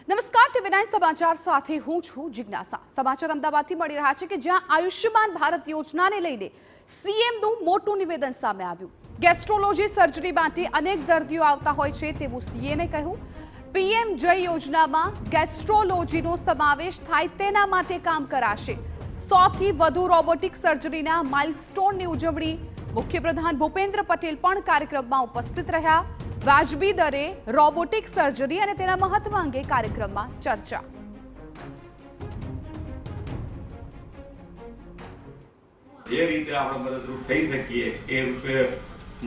નમસ્કાર ટીવી9 સમાચાર સાથે હું છું જિજ્ઞાસા। સમાચાર અમદાવાદથી મળી રહ્યા છે કે જ્યાં આયુષ્યમાન ભારત યોજનાને લઈને સીએમનું મોટું નિવેદન સામે આવ્યું। ગેસ્ટ્રોલોજી સર્જરી માટે અનેક દર્દીઓ આવતા હોય છે તેવું સીએમએ કહ્યું। પીએમ જય યોજનામાં ગેસ્ટ્રોલોજીનો સમાવેશ થાય તેના માટે કામ કરાશે। 100થી વધુ રોબોટિક સર્જરીના માઇલસ્ટોનની ઉજવણી। મુખ્યપ્રધાન ભૂપેન્દ્ર પટેલ પણ કાર્યક્રમમાં ઉપસ્થિત રહ્યા। વાજબી દરે રોબોટિક સર્જરી અને તેના મહત્વ અંગે કાર્યક્રમમાં ચર્ચા। જે રીતે આપણે મદદરૂપ થઈ શકીએ એ રૂપે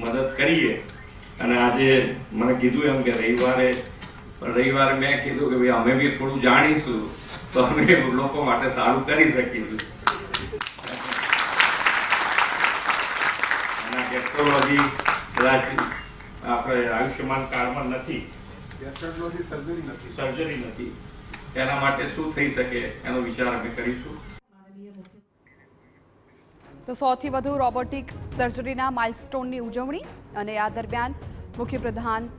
મદદ કરીએ। અને આજે મને કીધું એમ કે રવિવારે મેં કીધું કે ભાઈ અમે બી થોડું જાણીશું તો અમે લોકો માટે સારું કરી શકીશું। અને ગેસ્ટ્રોલોજી આપણે આયુષ્યમાન કાર્ડમાં નથી, ગેસ્ટ્રોલોજી સર્જરી નથી, એના માટે શું થઈ શકે એનો વિચાર અમે કરીશું। તો 100થી વધુ રોબોટિક સર્જરીના માઇલસ્ટોનની ઉજવણી અને આ દરમિયાન મુખ્યપ્રધાન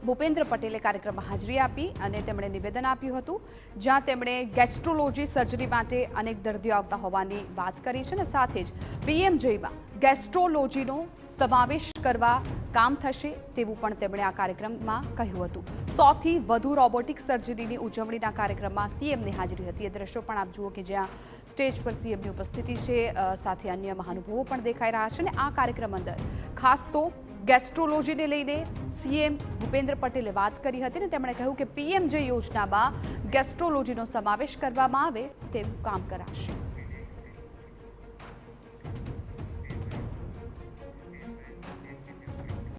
ભૂપેન્દ્ર પટેલે કાર્યક્રમમાં હાજરી આપી અને તેમણે નિવેદન આપ્યું હતું, જ્યાં તેમણે ગેસ્ટ્રોલોજી સર્જરી માટે અનેક દર્દીઓ આવતા હોવાની વાત કરી છે અને સાથે જ પીએમજયમાં ગેસ્ટ્રોલોજીનો સમાવેશ કરવા કામ થશે તેવું પણ તેમણે આ કાર્યક્રમમાં કહ્યું હતું। 100થી વધુ રોબોટિક સર્જરીની ઉજવણીના કાર્યક્રમમાં સીએમની હાજરી હતી। એ દ્રશ્યો પણ આપ જુઓ કે જ્યાં સ્ટેજ પર સીએમની ઉપસ્થિતિ છે, સાથે અન્ય મહાનુભાવો પણ દેખાઈ રહ્યા છે અને આ કાર્યક્રમ અંદર ખાસ તો ગેસ્ટ્રોલોજીને લઈને સીએમ ભૂપેન્દ્ર પટેલે વાત કરી હતી અને તેમણે કહ્યું કે પીએમ જય યોજનામાં ગેસ્ટ્રોલોજીનો સમાવેશ કરવામાં આવે તેવું કામ કરાશે।